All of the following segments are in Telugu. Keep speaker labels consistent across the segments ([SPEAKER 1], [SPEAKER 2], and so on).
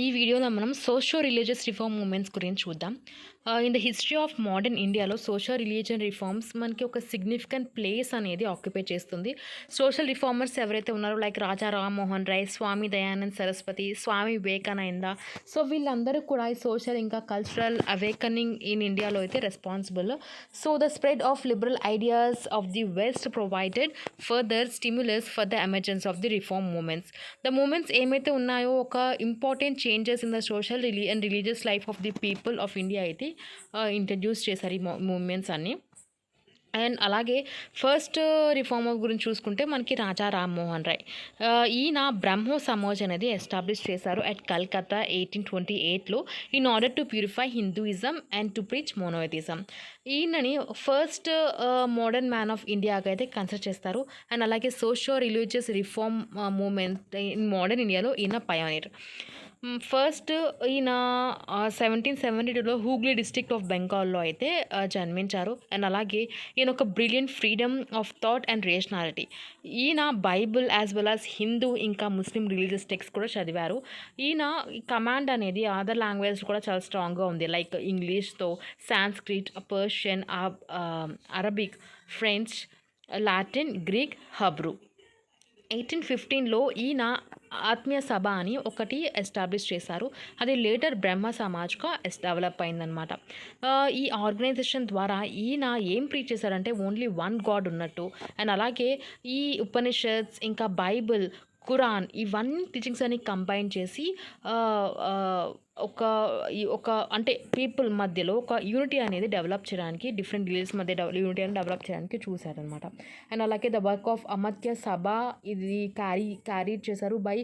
[SPEAKER 1] ఈ వీడియోలో మనం సోషో రిలీజియస్ రిఫార్మ్ మూమెంట్స్ గురించి చూద్దాం. In the history of modern ఇండియాలో సోషల్ రిలీజియన్ రిఫార్మ్స్ మనకి ఒక సిగ్నిఫికెంట్ ప్లేస్ అనేది ఆక్యుపై చేస్తుంది. సోషల్ రిఫార్మర్స్ ఎవరైతే ఉన్నారో లైక్ రాజా రామ్మోహన్ రాయ్, స్వామి దయానంద్ సరస్వతి, స్వామి వివేకానంద, సో వీళ్ళందరూ కూడా ఈ సోషల్ ఇంకా కల్చరల్ అవేకనింగ్ ఇన్ ఇండియాలో అయితే responsible. So the spread of liberal ideas of the west provided further stimulus for the emergence of the reform movements. The movements ఏమైతే ఉన్నాయో ఒక important changes in the social and religious life of the people of India అయితే ఇంట్రడ్యూస్ చేశారు ఈ మూమెంట్స్ అన్ని. అండ్ అలాగే ఫస్ట్ రిఫార్మర్ గురించి చూసుకుంటే మనకి రాజా రామ్మోహన్ రాయ్. ఈయన బ్రహ్మో సమాజ్ అనేది ఎస్టాబ్లిష్ చేశారు అట్ కల్కత్తా 1828లో in order to purify Hinduism and to preach monotheism. ఈయనని ఫస్ట్ మోడర్న్ మ్యాన్ ఆఫ్ ఇండియాగా అయితే కన్సిడర్ చేస్తారు. అండ్ అలాగే socio religious reform movement in modern ఇండియాలో ఈయన పయోనీర్. ఫస్ట్ ఈయన 1772లో హూగ్లీ డిస్ట్రిక్ట్ ఆఫ్ బెంగాల్లో అయితే జన్మించారు. అండ్ అలాగే ఈయన ఒక brilliant freedom of thought and rationality. ఈయన Bible as well as Hindu ఇంకా ముస్లిం రిలీజియస్ టెక్స్ట్ కూడా చదివారు. ఈయన కమాండ్ అనేది అదర్ లాంగ్వేజ్ కూడా చాలా స్ట్రాంగ్గా ఉంది, లైక్ ఇంగ్లీష్తో Sanskrit, Persian, Arabic, French, Latin, Greek, Hebrew. 1815లో ఈయన ఆత్మీయ సభ అని ఒకటి ఎస్టాబ్లిష్ చేశారు. అది లేటర్ బ్రహ్మ సమాజ్గా డెవలప్ అయిందనమాట. ఈ ఆర్గనైజేషన్ ద్వారా ఈయన ఏం ప్రీచ్ చేశారంటే ఓన్లీ వన్ గాడ్ ఉన్నట్టు. అండ్ అలాగే ఈ ఉపనిషత్స్ ఇంకా బైబిల్, ఖురాన్ ఇవన్నీ టీచింగ్స్ అని కంబైన్ చేసి ఒక అంటే పీపుల్ మధ్యలో ఒక యూనిటీ అనేది డెవలప్ చేయడానికి, డిఫరెంట్ రిలీజియస్ మధ్య యూనిటీ అనేది డెవలప్ చేయడానికి చూశారనమాట. అండ్ అలాగే ద వర్క్ ఆఫ్ అమర్త్య సభ ఇది క్యారీ చేశారు బై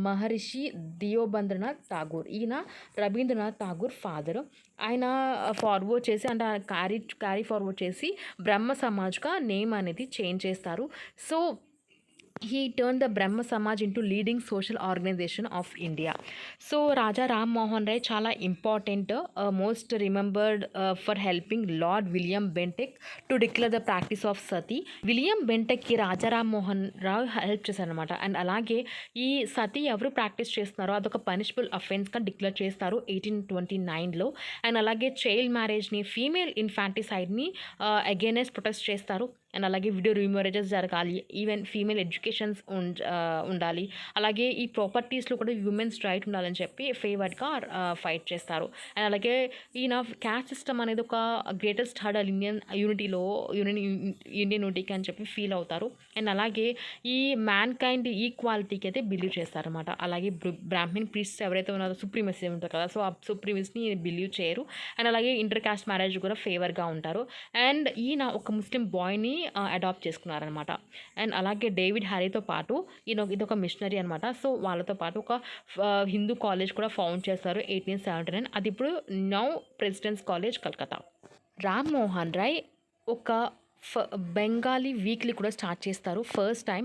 [SPEAKER 1] మహర్షి దియోబంద్రనాథ్ ఠాగూర్. ఈయన రవీంద్రనాథ్ ఠాగూర్ ఫాదర్. ఆయన ఫార్వర్డ్ చేసి అంటే క్యారీ ఫార్వర్డ్ చేసి బ్రహ్మ సమాజ్గా నేమ్ అనేది చేంజ్ చేస్తారు. So he turned the Brahma Samaj into leading social organization of India. So Raja Ram Mohan Rai chala important, most remembered for helping Lord William Bentinck to declare the practice of sati. William Bentinck ki Raja Ram Mohan Rao help చేశారనమాట. అండ్ అలాగే ఈ సతీ ఎవరు ప్రాక్టీస్ చేస్తున్నారో అదొక పనిషబుల్ అఫెన్స్గా డిక్లేర్ చేస్తారు 1829లో. అండ్ అలాగే చైల్డ్ మ్యారేజ్ని, ఫీమేల్ ఇన్ఫాంటిసైడ్ని అగైనెస్ట్ ప్రొటెస్ట్ చేస్తారు. అండ్ అలాగే విడో రీమ్యారేజెస్ జరగాలి, ఈవెన్ ఫీమేల్ ఎడ్యుకేషన్స్ ఉండాలి, అలాగే ఈ ప్రాపర్టీస్లో కూడా హ్యూమన్స్ రైట్ ఉండాలని చెప్పి ఫేవర్డ్గా ఫైట్ చేస్తారు. అండ్ అలాగే ఈయన క్యాస్ట్ సిస్టమ్ అనేది ఒక గ్రేటెస్ట్ హర్డల్ ఇండియన్ యూనిటీకి అని చెప్పి ఫీల్ అవుతారు. అండ్ అలాగే ఈ మ్యాన్ కైండ్ ఈక్వాలిటీకి అయితే బిలీవ్ చేస్తారనమాట. అలాగే బ్రాహ్మిన్ ప్రీస్ట్స్ ఎవరైతే ఉన్నారో సుప్రీమసీ ఉంటారు కదా, సో ఆ సుప్రీమసీని బిలీవ్ చేయరు. అండ్ అలాగే ఇంటర్ కాస్ట్ మ్యారేజ్ కూడా ఫేవర్గా ఉంటారు. అండ్ ఈయన ఒక ముస్లిం బాయ్ని అడాప్ట్ చేసుకున్నారనమాట. అండ్ అలాగే డేవిడ్ హ్యారీతో పాటు ఇదొక మిషనరీ అనమాట. సో వాళ్ళతో పాటు ఒక హిందూ కాలేజ్ కూడా ఫౌండ్ చేస్తారు 1879. అది ఇప్పుడు now presidency college Calcutta. Ram Mohan Roy ఒక బెంగాలీ వీక్లీ కూడా స్టార్ట్ చేస్తారు. ఫస్ట్ టైం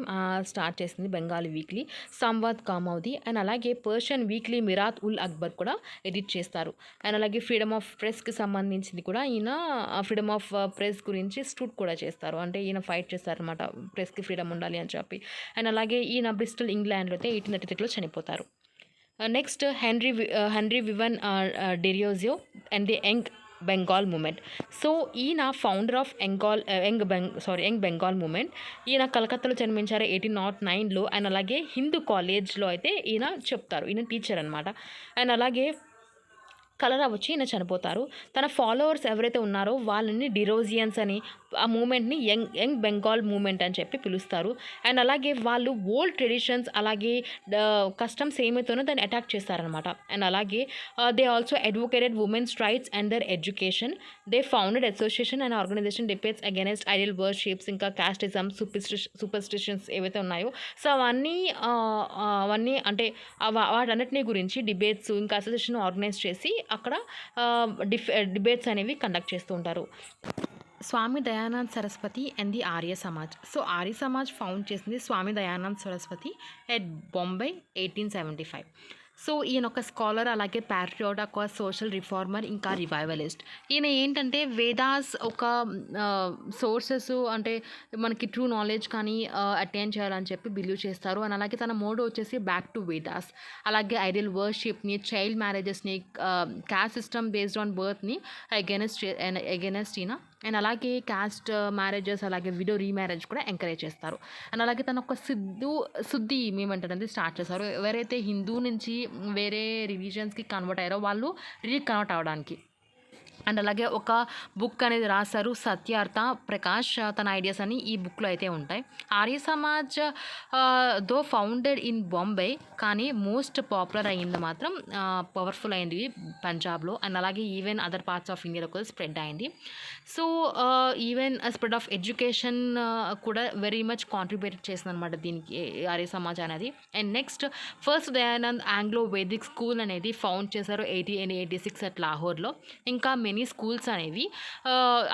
[SPEAKER 1] స్టార్ట్ చేసింది బెంగాలీ వీక్లీ సంవాద్ కామౌది. అండ్ అలాగే పర్షియన్ వీక్లీ మిరాత్ ఉల్ అక్బర్ కూడా ఎడిట్ చేస్తారు. అండ్ అలాగే ఫ్రీడమ్ ఆఫ్ ప్రెస్కి సంబంధించింది కూడా ఈయన ఫ్రీడమ్ ఆఫ్ ప్రెస్ గురించి స్టూట్ కూడా చేస్తారు, అంటే ఈయన ఫైట్ చేస్తారనమాట ప్రెస్కి ఫ్రీడమ్ ఉండాలి అని చెప్పి. అండ్ అలాగే ఈయన బ్రిస్టల్ ఇంగ్లాండ్లో అయితే 1833లో చనిపోతారు. Next Henry Vivian Derozio and the young Bengal movement. So ఈయన founder of young Bengal movement. ఈయన కలకత్తాలో జన్మించారు 1809లో. అండ్ అలాగే హిందూ కాలేజ్లో అయితే ఈయన చెప్తారు, ఈయన టీచర్ అనమాట. అండ్ అలాగే కలరా వచ్చి ఈయన చనిపోతారు. తన ఫాలోవర్స్ ఎవరైతే ఉన్నారో వాళ్ళని డిరోజియన్స్ అని, ఆ మూమెంట్ని యంగ్ బెంగాల్ మూమెంట్ అని చెప్పి పిలుస్తారు. అండ్ అలాగే వాళ్ళు ఓల్డ్ ట్రెడిషన్స్ అలాగే కస్టమ్స్ ఏమైతేనో దాన్ని అటాక్ చేస్తారనమాట. అండ్ అలాగే they also advocated women's rights and their education. They founded association and organisation debates against idol worships ఇంకా కాస్టిజం, సూపర్స్టిషన్స్ ఏవైతే ఉన్నాయో సో అవన్నీ అంటే వాటన్నిటిని గురించి డిబేట్స్ ఇంకా అసోసియేషన్ ఆర్గనైజ్ చేసి అక్కడ డిబేట్స్ అనేవి కండక్ట్ చేస్తూ ఉంటారు. Swami Dayanand Saraswati and the Arya Samaj. So Arya Samaj found చేసింది స్వామి దయానంద్ సరస్వతి ఎట్ బొంబై 1875. సో ఈయన ఒక స్కాలర్, అలాగే ప్యాట్రియాట్, ఒక సోషల్ రిఫార్మర్, ఇంకా రివైవలిస్ట్. ఈయన ఏంటంటే వేదాస్ ఒక సోర్సెస్ అంటే మనకి ట్రూ నాలెడ్జ్ కానీ అటైన్ చేయాలని చెప్పి బిలీవ్ చేస్తారు. అండ్ అలాగే తన మోడో వచ్చేసి బ్యాక్ టు వేదాస్. అలాగే ఐడియల్ వర్షిప్ని, చైల్డ్ మ్యారేజెస్ని, క్యాస్ట్ సిస్టమ్ బేస్డ్ ఆన్ బర్త్ని అగెనెస్ట్ ఈయన. అండ్ అలాగే క్యాస్ట్ మ్యారేజెస్, అలాగే విడో రీమ్యారేజ్ కూడా ఎంకరేజ్ చేస్తారు. అండ్ అలాగే తను ఒక శుద్ధి మూమెంట్ అనేది స్టార్ట్ చేస్తారు. ఎవరైతే హిందూ నుంచి వేరే రిలీజియన్స్కి కన్వర్ట్ అయ్యారో వాళ్ళు రీకన్వర్ట్ అవ్వడానికి. అండ్ అలాగే ఒక బుక్ అనేది రాశారు, సత్యార్థ ప్రకాష్. తన ఐడియాస్ అని ఈ బుక్లో అయితే ఉంటాయి. ఆర్య సమాజ్ దో ఫౌండెడ్ ఇన్ బాంబే, కానీ మోస్ట్ పాపులర్ అయ్యింది మాత్రం పవర్ఫుల్ అయింది పంజాబ్లో. అండ్ అలాగే ఈవెన్ అదర్ పార్ట్స్ ఆఫ్ ఇండియాలో కూడా స్ప్రెడ్ అయింది. So even spread of education కూడా వెరీ మచ్ కాంట్రిబ్యూట్ చేసింది అనమాట దీనికి ఆర్య సమాజ్ అనేది. And next first Dayanand Anglo Vedic school అనేది ఫౌండ్ చేశారు 1886 అట్ లాహోర్లో. ఇంకా మెనీ స్కూల్స్ అనేవి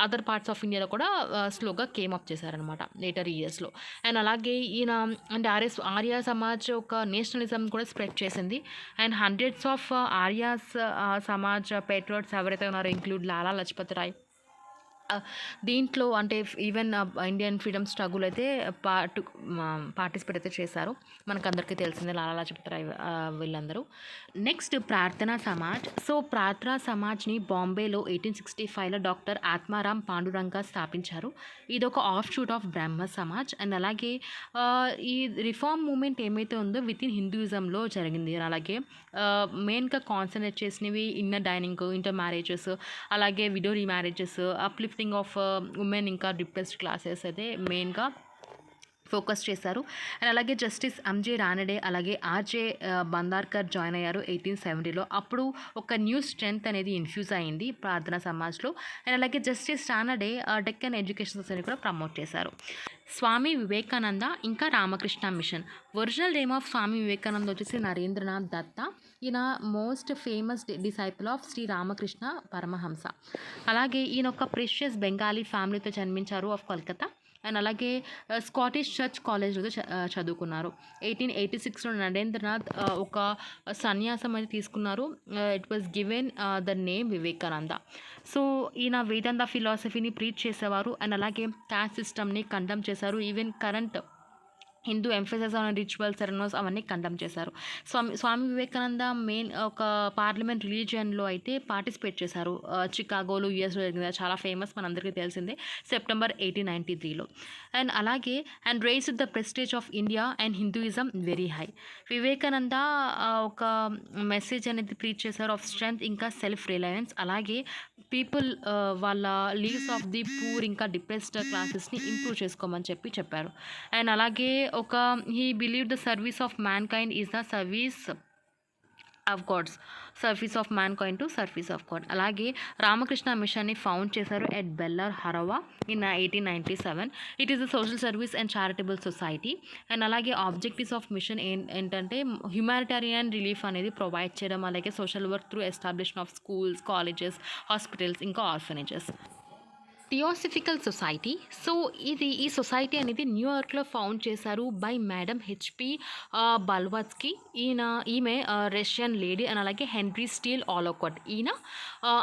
[SPEAKER 1] అదర్ పార్ట్స్ ఆఫ్ ఇండియాలో కూడా స్లోగా కేమ్ అప్ చేశారనమాట లేటర్ ఇయర్స్లో. అండ్ అలాగే ఈయన అంటే ఆర్య సమాజ్ ఒక నేషనలిజం కూడా స్ప్రెడ్ చేసింది. And hundreds of Aryas Samaj patriots ఎవరైతే ఉన్నారో ఇంక్లూడ్ లాలా లజపత్ రాయ్, దీంట్లో అంటే ఈవెన్ ఇండియన్ ఫ్రీడమ్ స్ట్రగుల్ అయితే పార్టిసిపేట్ అయితే చేశారు. మనకు అందరికీ తెలిసిందే లాలా లజపత్ రాయ్ వీళ్ళందరూ. నెక్స్ట్ ప్రార్థనా సమాజ్. సో ప్రార్థనా సమాజ్ని బాంబేలో 1865లో డాక్టర్ ఆత్మారాం పాండురంగ స్థాపించారు. ఇది ఒక of shoot of Brahma Samaj. And అలాగే ఈ రిఫార్మ్ మూమెంట్ ఏమైతే ఉందో విత్ ఇన్ హిందూయిజంలో జరిగింది. అలాగే మెయిన్గా కాన్సన్ట్రేట్ చేసినవి ఇన్నర్ డైనింగ్, ఇంటర్ మ్యారేజెస్, అలాగే widow remarriages, uplifting of women, ఇంకా డిప్రెస్డ్ క్లాసెస్ అయితే మెయిన్గా ఫోకస్ చేశారు. అండ్ అలాగే జస్టిస్ ఎంజే రానడే, అలాగే ఆర్జే బందార్కర్ జాయిన్ అయ్యారు 1870లో. అప్పుడు ఒక న్యూ స్ట్రెంగ్త్ అనేది ఇన్ఫ్యూజ్ అయింది ప్రార్థనా సమాజ్లో. అండ్ అలాగే justice Ranade Deccan education society కూడా ప్రమోట్ చేశారు. స్వామి వివేకానంద ఇంకా Ramakrishna mission. Original name of Swami Vivekananda వచ్చేసి నరేంద్రనాథ్ దత్త. ఈయన most famous disciple of Shri Ramakrishna Paramahansa. అలాగే ఈయన ఒక ప్రెషియస్ బెంగాలీ ఫ్యామిలీతో జన్మించారు ఆఫ్ కోల్కతా. అండ్ అలాగే స్కాటిష్ చర్చ్ కాలేజ్లో చదువుకున్నారు. 1886లో నరేంద్రనాథ్ ఒక సన్యాసం అనేది తీసుకున్నారు. It was given the name Vivekananda. So ఈయన వేదాంత ఫిలాసఫీని ప్రీచ్ చేసేవారు. అండ్ అలాగే క్యాస్ట్ సిస్టమ్ని కండమ్ చేశారు. Even current Hindu emphasis on ritual ceremonies అవన్నీ కండమ్ చేశారు. స్వామి వివేకానంద మెయిన్ ఒక పార్లమెంట్ రిలీజియన్లో అయితే పార్టిసిపేట్ చేశారు. చికాగోలో యూఎస్లో జరిగింది, చాలా ఫేమస్, మనందరికీ తెలిసిందే, సెప్టెంబర్ 1893లో. అండ్ అలాగే and rise the prestige of India and Hinduism very high. Vivekananda ఒక మెసేజ్ అనేది ప్రీచ్ చేశారు ఆఫ్ స్ట్రెంగ్త్, ఇంకా సెల్ఫ్ రిలయన్స్. అలాగే పీపుల్ వాళ్ళ లీవ్స్ ఆఫ్ ది పూర్, ఇంకా డిప్రెస్డ్ క్లాసెస్ని ఇంప్రూవ్ చేసుకోమని చెప్పారు. అండ్ అలాగే ఒక he believe the service of mankind is the service of gods, service of mankind to service of God. అలాగే రామకృష్ణ మిషన్ని ఫౌండ్ చేశారు at Belur Howrah in 1897. It is the social service and charitable society. And అలాగే ఆబ్జెక్టివ్స్ ఆఫ్ మిషన్ ఏంటంటే హ్యుమానిటేరియన్ రిలీఫ్ అనేది ప్రొవైడ్ చేయడం, అలాగే social work through establishment of schools, colleges, hospitals, ఇంకా ఆర్ఫనేజెస్. Theosophical society. సో ఈ సొసైటీ అనేది న్యూయార్క్లో ఫౌండ్ చేశారు బై మేడం హెచ్పి బల్వాత్స్కీ. ఈమె రష్యన్ లేడీ. అండ్ అలాగే హెన్రీ స్టీల్ ఆలోకట్, ఈయన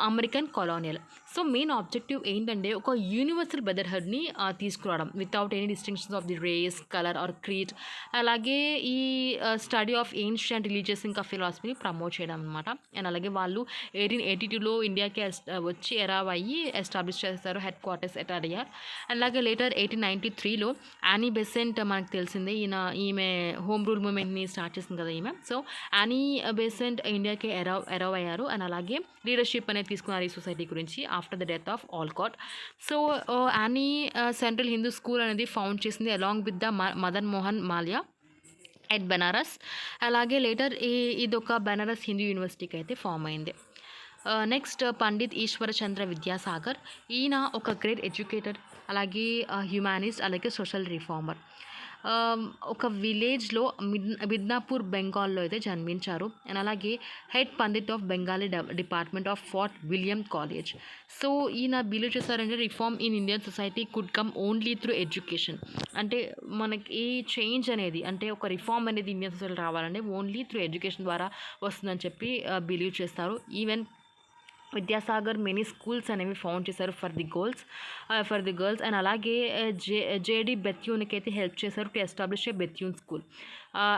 [SPEAKER 1] American colonial. So main objective ఏంటంటే ఒక యూనివర్సల్ బ్రదర్హుడ్ని తీసుకురావడం without any distinctions of the race, colour or creed. అలాగే ఈ స్టడీ ఆఫ్ ఏన్షియంట్ రిలీజియస్, ఇంకా ఫిలాసఫీని ప్రమోట్ చేయడం అనమాట. అండ్ అలాగే వాళ్ళు 1882లో ఇండియాకి వచ్చి ఎరావ్ అయ్యి ఎస్టాబ్లిష్ చేస్తారు హెడ్ క్వార్టర్స్ ఎట్ అడియార్. అలాగే లేటర్ 1893లో యానీ బెసెంట్, మనకు తెలిసిందే, ఈమె హోమ్ రూల్ మూమెంట్ని స్టార్ట్ చేసింది కదా ఈమె. సో యానీ బెసెంట్ ఇండియాకి ఎరావ్ అయ్యారు. అండ్ అలాగే లీడర్షిప్ అనేది తీసుకున్నారు ఈ సొసైటీ గురించి after the death of Olcott. So Annie central Hindu school అనేది ఫౌండ్ చేసింది along with the Madan Mohan Malviya at Benaras. అలాగే లేటర్ ఇదొక బెనారస్ హిందూ యూనివర్సిటీకి అయితే ఫామ్ అయింది. నెక్స్ట్ పండిత్ ఈశ్వరచంద్ర విద్యాసాగర్. ఈయన ఒక గ్రేట్ ఎడ్యుకేటర్, అలాగే హ్యుమానిస్ట్, అలాగే సోషల్ రిఫార్మర్. ఒక విలేజ్లో మిడ్నాపూర్ బెంగాల్లో అయితే జన్మించారు. అండ్ అలాగే head Pandit of Bengali department of fort William college. So ఈయన బిలీవ్ చేశారంటే reform in Indian society could come only through education. అంటే మనకి ఈ చేంజ్ అనేది అంటే ఒక రిఫార్మ్ అనేది ఇండియన్ సొసైటీ రావాలంటే ఓన్లీ త్రూ ఎడ్యుకేషన్ ద్వారా వస్తుందని చెప్పి బిలీవ్ చేస్తారు. ఈవెన్ విద్యాసాగర్ మెనీ స్కూల్స్ అనేవి ఫౌండ్ చేశారు ఫర్ ది గర్ల్స్ అండ్ అలాగే జేడి బెత్యూన్కి అయితే హెల్ప్ చేశారు టు ఎస్టాబ్లిష్ ఏ బెత్యూన్ స్కూల్.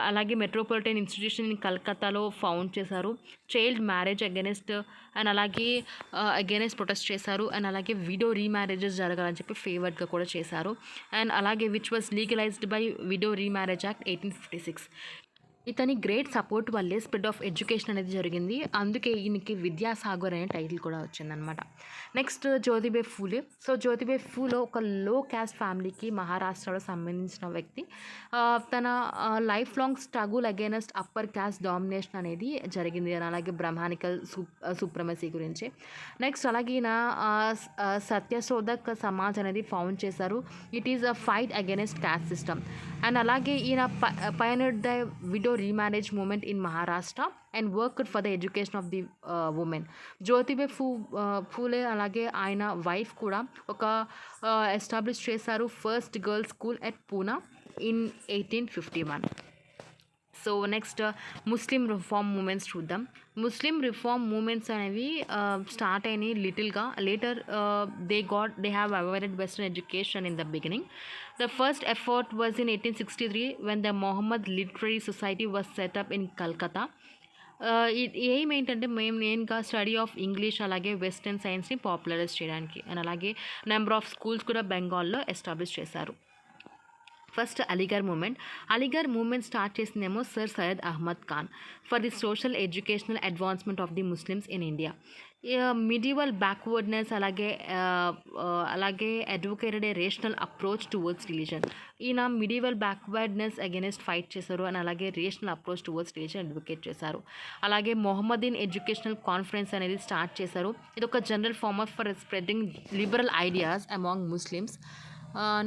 [SPEAKER 1] అలాగే మెట్రోపాలిటన్ ఇన్స్టిట్యూషన్ ఇన్ కలకత్తాలో ఫౌండ్ చేశారు. చైల్డ్ మ్యారేజ్ అండ్ అలాగే అగెనెస్ట్ ప్రొటెస్ట్ చేశారు. అండ్ అలాగే విడో రీమ్యారేజెస్ జరగాలని చెప్పి ఫేవర్డ్గా కూడా చేశారు. అండ్ అలాగే which was legalised by widow remarriage act 1856. ఇతని గ్రేట్ సపోర్ట్ వల్లే స్ప్రెడ్ ఆఫ్ ఎడ్యుకేషన్ అనేది జరిగింది. అందుకే ఈయనకి విద్యాసాగర్ అనే టైటిల్ కూడా వచ్చిందనమాట. నెక్స్ట్ జ్యోతిబా ఫూలే. సో జ్యోతిబా ఫూలే ఒక లో క్యాస్ట్ ఫ్యామిలీకి మహారాష్ట్రలో సంబంధించిన వ్యక్తి. తన life long struggle against upper caste domination అనేది జరిగింది. అలాగే బ్రహ్మానికల్ సుప్రమసీ గురించి. నెక్స్ట్ అలాగే ఈయన సత్యశోధక్ సమాజ్ అనేది ఫౌండ్ చేశారు. It is a fight against caste system. And అలాగే ఈయన pioneered the widow remarriage movement in Maharashtra and worked for the education of the women. Jyotiba Phule అలాగే ఆయన వైఫ్ కూడా ఒక ఎస్టాబ్లిష్ చేశారు first girls school at Poona in 1851. So next Muslim reform movements చూద్దాం. ముస్లిం రిఫార్మ్ మూమెంట్స్ అనేవి స్టార్ట్ అయినాయి లిటిల్గా. Later they have avoided western education in the beginning. The first effort was in 1863 when the Mohammed Literary Society was set up in Calcutta. ఏం ఏంటంటే మెయిన్గా స్టడీ ఆఫ్ ఇంగ్లీష్ అలాగే వెస్టర్న్ సైన్స్ని పాపులరైజ్ చేయడానికి. అండ్ అలాగే నెంబర్ ఆఫ్ స్కూల్స్ కూడా బెంగాల్లో ఎస్టాబ్లిష్ చేశారు. ఫస్ట్ అలీగర్ మూమెంట్ స్టార్ట్ చేసిందేమో sir Syed Ahmad Khan for the social educational advancement of the Muslims in India. Medieval backwardness అలాగే advocated a rational approach towards religion. ఈయన మిడివల్ బ్యాక్వర్డ్నెస్ అగెనెస్ట్ ఫైట్ చేశారు అండ్ అలాగే rational approach towards religion advocate చేశారు. అలాగే మొహమ్మదీన్ ఎడ్యుకేషనల్ కాన్ఫరెన్స్ అనేది స్టార్ట్ చేశారు. ఇది ఒక general form of for spreading liberal ideas among Muslims.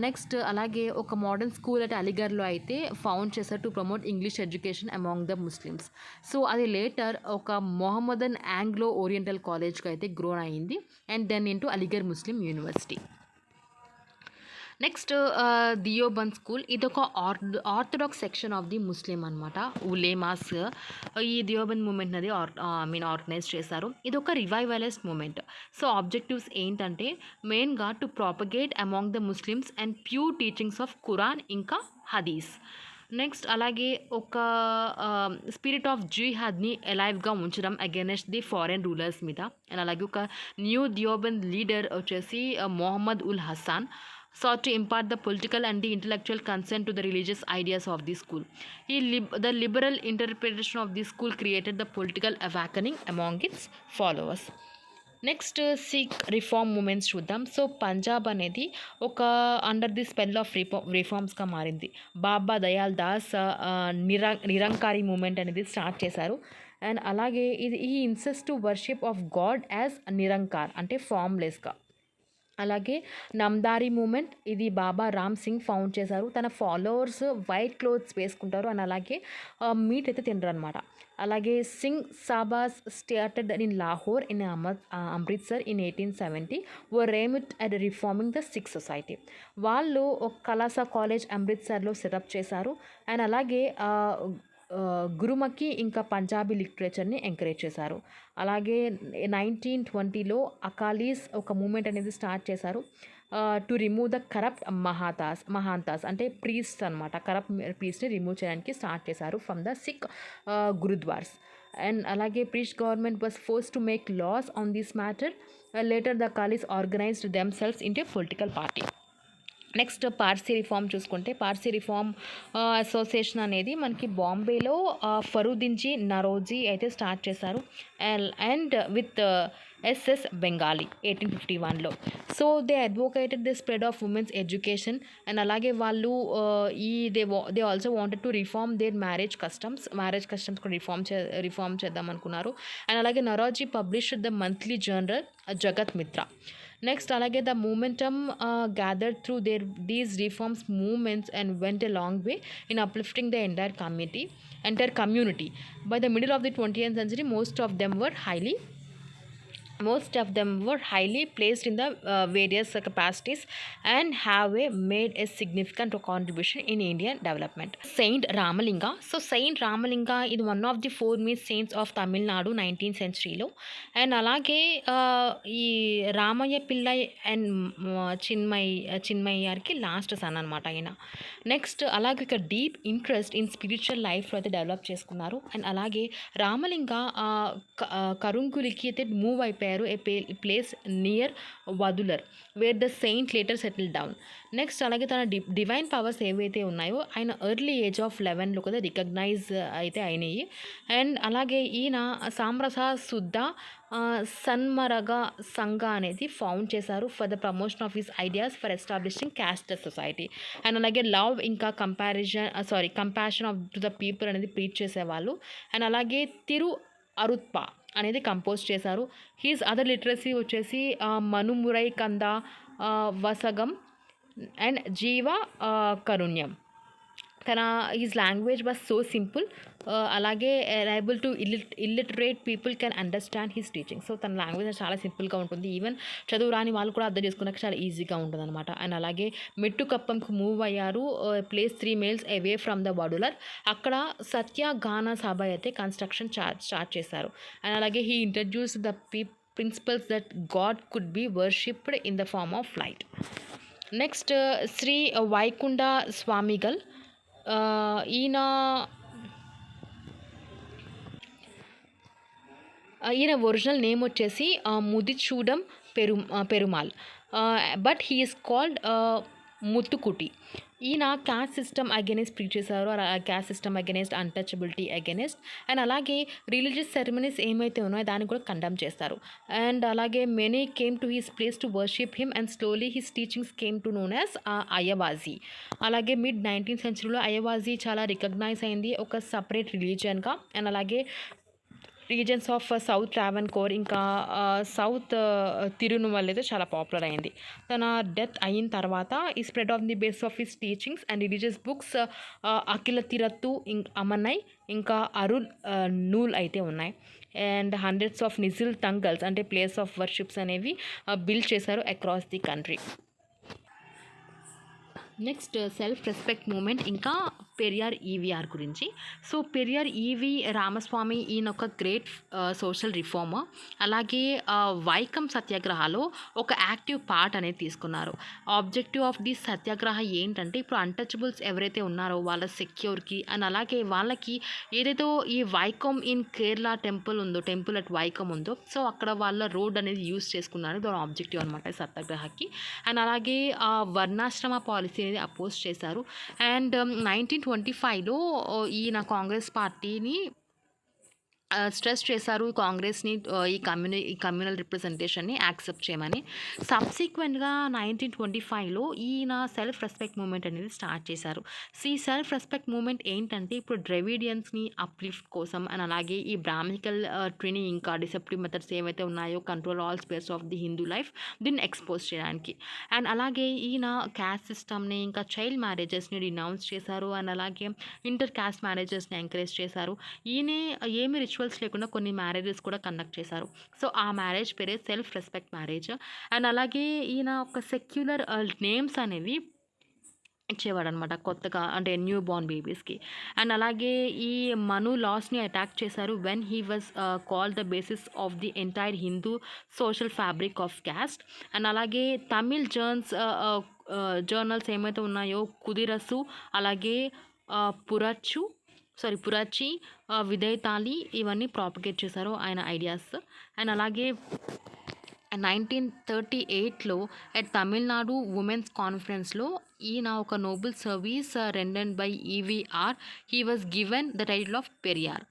[SPEAKER 1] Next అలాగే ఒక మోడర్న్ స్కూల్ అట్ అలీగర్లో అయితే ఫౌండ్ చేశారు to promote English education among the Muslims. So అది లేటర్ ఒక మొహమ్మదన్ ఆంగ్లో ఓరియంటల్ కాలేజ్కి అయితే గ్రోన్ అయ్యింది and then into Aligarh Muslim university. Next Deoband school. ఇదొక orthodox section of the Muslim అనమాట. ఉలేమాస్ ఈ దియోబంద్ మూమెంట్ అనేది ఆర్గనైజ్ చేశారు. ఇది ఒక రివైవలిస్ట్ మూమెంట్. సో ఆబ్జెక్టివ్స్ ఏంటంటే మెయిన్గా to propagate among the Muslims and pure teachings of Quran ఇంకా హదీస్. నెక్స్ట్ అలాగే ఒక స్పిరిట్ ఆఫ్ జిహాద్ని అలైవ్గా ఉంచడం అగెనెస్ట్ ది ఫారెన్ రూలర్స్ మీద. అండ్ అలాగే ఒక న్యూ దియోబంద్ లీడర్ వచ్చేసి Mohammad ul Hassan sought to impart the political and the intellectual consent to the religious ideas of the school. The liberal interpretation of the school created the political awakening among its followers. Next Sikh reform movements చూద్దాం. సో పంజాబ్ అనేది ఒక అండర్ ది స్పెల్ ఆఫ్ రిఫార్మ్స్గా మారింది. బాబా దయాల్ దాస్ నిరంకారీ మూమెంట్ అనేది స్టార్ట్ చేశారు. అండ్ అలాగే ఈ insist to worship of God as Nirankar అంటే ఫార్మ్లెస్గా. అలాగే నమ్దారీ మూమెంట్ ఇది బాబా రామ్ సింగ్ ఫౌండ్ చేశారు. తన ఫాలోవర్స్ వైట్ క్లోత్స్ వేసుకుంటారు అండ్ అలాగే మీట్ అయితే తినరు అనమాట. అలాగే సింగ్ సాబాస్ started in Lahore in Amritsar in 1870 were aimed at reforming the Sikh society. వాళ్ళు ఒక కలాసా కాలేజ్ అమృత్సర్లో సెటప్ చేశారు అండ్ అలాగే గురుమకి ఇంకా పంజాబీ లిటరేచర్ని ఎంకరేజ్ చేశారు. అలాగే 1920లో అకాలీస్ ఒక మూమెంట్ అనేది స్టార్ట్ చేశారు to remove the corrupt mahantas అంటే ప్రీస్ట్ అనమాట. కరప్ట్ ప్రీస్ట్ని రిమూవ్ చేయడానికి స్టార్ట్ చేశారు from the Sikh gurdwaras. And అలాగే priest government was force to make laws on this matter. Later the Akalis organized themselves into political party. Next Parsi reform చూసుకుంటే పార్సీ రిఫార్మ్ అసోసియేషన్ అనేది మనకి బాంబేలో ఫరూదిన్జీ నరోజీ అయితే స్టార్ట్ చేశారు అండ్ విత్ ఎస్ఎస్ బెంగాలీ 1851లో. So they advocated the spread of women's education and అలాగే వాళ్ళు they also wanted to reform their marriage customs కూడా రిఫార్మ్ చేద్దాం అనుకున్నారు. అండ్ అలాగే Naoroji published the monthly journal Jagat Mitra. Next అలాగే the momentum gathered through these reforms movements and went a long way in uplifting the entire community. By the middle of the 20th century, most of them were highly placed in the various capacities and have made a significant contribution in Indian development. Saint Ramalinga. So Saint Ramalinga is one of the four main saints of Tamil Nadu 19th century లో. అండ్ అలాగే ఈ రామయ్య పిల్లై అండ్ చిన్మయ్యారికి లాస్ట్ సన్ అనమాట ఆయన. నెక్స్ట్ అలాగే ఒక డీప్ ఇంట్రెస్ట్ ఇన్ స్పిరిచువల్ లైఫ్లో అయితే డెవలప్ చేసుకున్నారు. అండ్ అలాగే రామలింగ కరుంగులికి అయితే మూవ్ అయిపోయారు, a place near Vadalur where the saint later settle down. Next అలాగే తన డివైన్ పవర్స్ ఏవైతే ఉన్నాయో ఆయన ఎర్లీ ఏజ్ ఆఫ్ 11లో కదా రికగ్నైజ్ అయితే అయినాయి. అండ్ అలాగే ఈయన సామ్రస శుద్ధ సన్మరగ సంఘ అనేది ఫౌండ్ చేశారు for the promotion of his ideas for establishing casteless society. And అలాగే లవ్ ఇంకా compassion off to the people అనేది ప్రీచ్ చేసేవాళ్ళు. అండ్ అలాగే తిరు అరుత్ప అనేది కంపోజ్ చేశారు. హీస్ అదర్ లిటరసీ వచ్చేసి మనుమురై కంద వసగం అండ్ జీవ కరుణ్యం. తన his language was so simple, అలాగే able to illiterate people can understand his teaching. So తన లాంగ్వేజ్ చాలా సింపుల్గా ఉంటుంది, ఈవెన్ చదువు రాని వాళ్ళు కూడా అర్థం చేసుకున్నాక చాలా ఈజీగా ఉంటుంది అనమాట. అండ్ అలాగే మెట్టుకప్పంకు మూవ్ అయ్యారు, place 3 miles away from the Vadalur. అక్కడ సత్యగాన సభ అయితే కన్స్ట్రక్షన్ స్టార్ట్ చేశారు. అండ్ అలాగే he introduce the principles that God could be worshipped in the form of light. Next Shri Vaikunta Swamigal. ఈయన ఒరిజినల్ నేమ్ వచ్చేసి Mudichudum Perumal, but he is called Muthukutty. ఈయన క్యాస్ట్ సిస్టమ్ అగెనిస్ట్ ప్రీచ్ చేశారు, caste system against, untouchability against. And అలాగే రిలీజియస్ సెరమనీస్ ఏమైతే ఉన్నాయో దాన్ని కూడా కండమ్ చేస్తారు. అండ్ అలాగే many came to his place to worship him and slowly his teachings came to known as Ayyavazhi. అలాగే మిడ్ 19th centuryలో అయ్యవాజీ చాలా రికగ్నైజ్ అయింది ఒక సపరేట్ రిలీజియన్గా. అండ్ అలాగే రీజన్స్ ఆఫ్ సౌత్ ట్రావెన్కోర్ ఇంకా సౌత్ తిరునువల్ అయితే చాలా పాపులర్ అయింది. తన డెత్ అయిన తర్వాత ఈ spread of the base of his teachings and religious books Akhila Thirattu Ammanai ఇంకా అరుల్ నూల్ అయితే ఉన్నాయి. And hundreds of Nizhal Thangals అంటే ప్లేస్ ఆఫ్ వర్షిప్స్ అనేవి బిల్డ్ చేశారు across the country. Next self respect movement ఇంకా పెరియార్ ఈవీఆర్ గురించి. సో పెరియార్ ఈవి రామస్వామి ఈయన ఒక గ్రేట్ సోషల్ రిఫార్మర్. అలాగే వైకం సత్యాగ్రహలో ఒక యాక్టివ్ పార్ట్ అనేది తీసుకున్నారు. ఆబ్జెక్టివ్ ఆఫ్ ది సత్యాగ్రహ ఏంటంటే ఇప్పుడు అన్టచబుల్స్ ఎవరైతే ఉన్నారో వాళ్ళ సెక్యూర్కి అండ్ అలాగే వాళ్ళకి ఏదైతే ఈ Vaikam in Kerala temple at Vaikam ఉందో సో అక్కడ వాళ్ళ రోడ్ అనేది యూజ్ చేసుకున్నారు. దాని ఆబ్జెక్టివ్ అనమాట సత్యాగ్రహకి. అండ్ అలాగే వర్ణాశ్రమ పాలసీ అనేది అపోజ్ చేశారు. అండ్ 1925లో ఈయన కాంగ్రెస్ పార్టీని స్ట్రెస్ చేశారు కాంగ్రెస్ని ఈ కమ్యూనల్ రిప్రజెంటేషన్ని యాక్సెప్ట్ చేయమని. సబ్సిక్వెంట్గా 1925లో ఈయన సెల్ఫ్ రెస్పెక్ట్ మూమెంట్ అనేది స్టార్ట్ చేశారు. ఈ సెల్ఫ్ రెస్పెక్ట్ మూమెంట్ ఏంటంటే ఇప్పుడు ద్రవిడియన్స్ని అప్లిఫ్ట్ కోసం అండ్ అలాగే ఈ బ్రాహ్మికల్ ట్రైనింగ్ ఇంకా డిసెప్టివ్ మెథడ్స్ ఏవైతే ఉన్నాయో control all space of the Hindu life దీన్ని ఎక్స్పోజ్ చేయడానికి. అండ్ అలాగే ఈయన క్యాస్ట్ సిస్టమ్ని ఇంకా చైల్డ్ మ్యారేజెస్ని రినౌన్స్ చేశారు. అండ్ అలాగే ఇంటర్ క్యాస్ట్ మ్యారేజెస్ని ఎంకరేజ్ చేశారు. ఈయనే ఏమి రిచువల్స్ లేకుండా కొన్ని మ్యారేజెస్ కూడా కండక్ట్ చేశారు. సో ఆ మ్యారేజ్ పేరే సెల్ఫ్ రెస్పెక్ట్ మ్యారేజ్. అండ్ అలాగే ఈయన ఒక సెక్యులర్ నేమ్స్ అనేవి ఇచ్చేవాడు అనమాట కొత్తగా అంటే న్యూ బోర్న్ బేబీస్కి. అండ్ అలాగే ఈ మను లాస్ని అటాక్ చేశారు when he was called the basis of the entire Hindu social fabric of caste. And అలాగే తమిళ్ జర్నల్స్ ఏమైతే ఉన్నాయో కుదిరసు అలాగే పురచి విదయతాళి ఇవన్నీ ప్రాపగేట్ చేశారు ఆయన ఐడియాస్. అండ్ అలాగే 1938లో అట్ తమిళనాడు ఉమెన్స్ కాన్ఫరెన్స్లో ఈయన ఒక noble service rendered by EVR he was given the title of Periyar.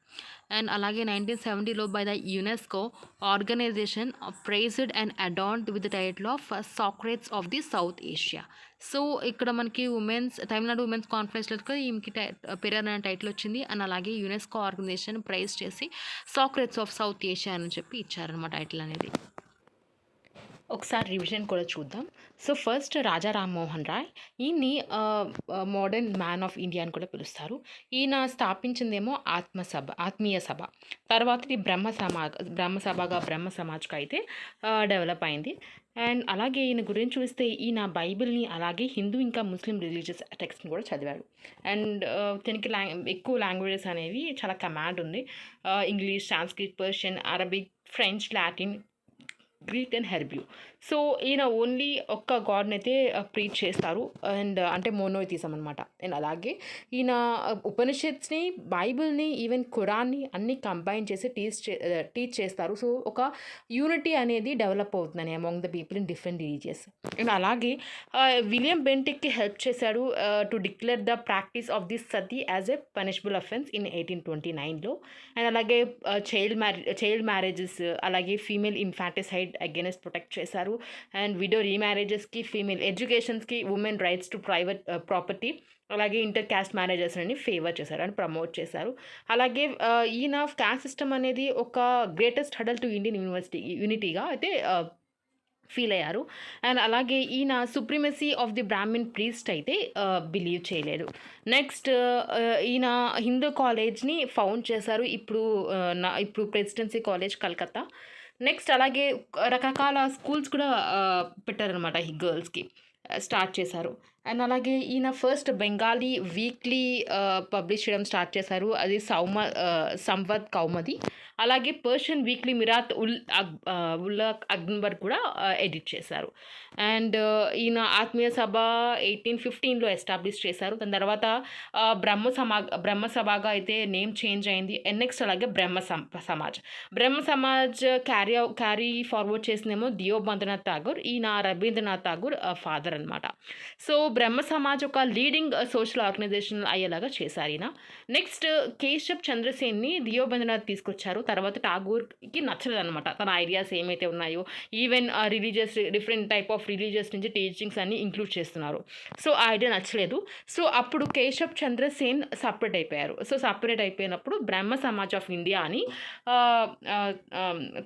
[SPEAKER 1] And అలాగే 1970లో by the UNESCO organization prized and adorned with the title of Socrates of the south Asia. So ఇక్కడ మనకి తమిళనాడు ఉమెన్స్ కాన్ఫరెన్స్లో ఈమెకి పెరియార్ అనే టైటిల్ వచ్చింది. అండ్ అలాగే యునెస్కో ఆర్గనైజేషన్ ప్రైజ్ చేసి సాక్రేట్స్ ఆఫ్ సౌత్ ఏషియా అని చెప్పి ఇచ్చారనమాట టైటిల్ అనేది. ఒకసారి రివిజన్ కూడా చూద్దాం. సో ఫస్ట్ రాజా రామ్మోహన్ రాయ్, ఈయన్ని మోడర్న్ మ్యాన్ ఆఫ్ ఇండియా అని కూడా పిలుస్తారు. ఈయన స్థాపించిందేమో ఆత్మీయ సభ. తర్వాత ఇది బ్రహ్మ సభగా బ్రహ్మ సమాజ్గా అయితే డెవలప్ అయింది. అండ్ అలాగే ఈయన గురించి చూస్తే ఈయన బైబిల్ని అలాగే హిందూ ఇంకా ముస్లిం రిలీజియస్ టెక్స్ట్ని కూడా చదివాడు. అండ్ దీనికి ఎక్కువ లాంగ్వేజెస్ అనేవి చాలా కమాండ్ ఉంది. English, Sanskrit, Persian, Arabic, French, Latin, Greek and హెర్బ్యూ. సో ఈయన ఓన్లీ ఒక్క గాడ్ని అయితే ప్రీచ్ చేస్తారు. అండ్ అంటే మోనోయిథిజం అనమాట. అండ్ అలాగే ఈయన ఉపనిషత్స్ని, బైబిల్ని, ఈవెన్ ఖురాన్ని అన్నీ కంబైన్ చేసి టీచ్ చేస్తారు. సో ఒక యూనిటీ అనేది డెవలప్ అవుతుందని among the people in different religious. And అలాగే విలియం బెంటిక్కి హెల్ప్ చేశాడు to declare the practice of this sati as a punishable offence in 1829లో. అండ్ అలాగే చైల్డ్ మ్యారేజెస్, అలాగే ఫీమేల్ ఇన్ఫాంటిసైడ్ అగైనెస్ట్ ప్రొటెక్ట్ చేశారు. అండ్ విడో రీమ్యారేజెస్కి, ఫీమేల్ ఎడ్యుకేషన్స్కి, women rights to private property, అలాగే ఇంటర్ క్యాస్ట్ మ్యారేజెస్ అని ఫేవర్ చేశారు అని ప్రమోట్ చేశారు. అలాగే ఈయన క్యాస్ట్ సిస్టమ్ అనేది ఒక గ్రేటెస్ట్ హడల్ టు ఇండియన్ యూనిటీగా అయితే ఫీల్ అయ్యారు. అండ్ అలాగే ఈయన supremacy of the Brahmin priest అయితే బిలీవ్ చేయలేదు. నెక్స్ట్ ఈయన హిందూ కాలేజ్ని ఫౌండ్ చేశారు. ఇప్పుడు ప్రెసిడెన్సీ కాలేజ్ కలకత్తా. నెక్స్ట్ అలాగే రకరకాల స్కూల్స్ కూడా పెట్టారనమాట ఈ గర్ల్స్కి స్టార్ట్ చేశారు. అండ్ అలాగే ఈయన ఫస్ట్ బెంగాలీ వీక్లీ పబ్లిష్ చేయడం స్టార్ట్ చేశారు. అది సంవద్ కౌమది. అలాగే పర్షియన్ వీక్లీ మిరాత్ ఉల్ అక్బర్ కూడా ఎడిట్ చేశారు. అండ్ ఈయన ఆత్మీయ సభ 1815లో ఎస్టాబ్లిష్ చేశారు. దాని తర్వాత బ్రహ్మ సభగా అయితే నేమ్ చేంజ్ అయింది. అండ్ నెక్స్ట్ అలాగే బ్రహ్మ సమాజ్ క్యారీ ఫార్వర్డ్ చేసిందేమో దియోబంద్రనాథ్ ఠాగూర్. ఈయన రవీంద్రనాథ్ ఠాగూర్ ఫాదర్ అనమాట. సో బ్రహ్మ సమాజ్ ఒక లీడింగ్ సోషల్ ఆర్గనైజేషన్ అయ్యేలాగా చేశారు ఈయన. నెక్స్ట్ కేశవ్ చంద్రసేన్ని దియోబంద్రనాథ్ తీసుకొచ్చారు. తర్వాత ఠాగూర్కి నచ్చలేదు అనమాట తన ఐడియాస్ ఏమైతే ఉన్నాయో. Even different type of religious నుంచి టీచింగ్స్ అన్ని ఇంక్లూడ్ చేస్తున్నారు. సో ఆ ఐడియా నచ్చలేదు. సో అప్పుడు కేశవ్ చంద్రసేన్ సపరేట్ అయిపోయారు. సో సపరేట్ అయిపోయినప్పుడు బ్రహ్మ సమాజ్ ఆఫ్ ఇండియా అని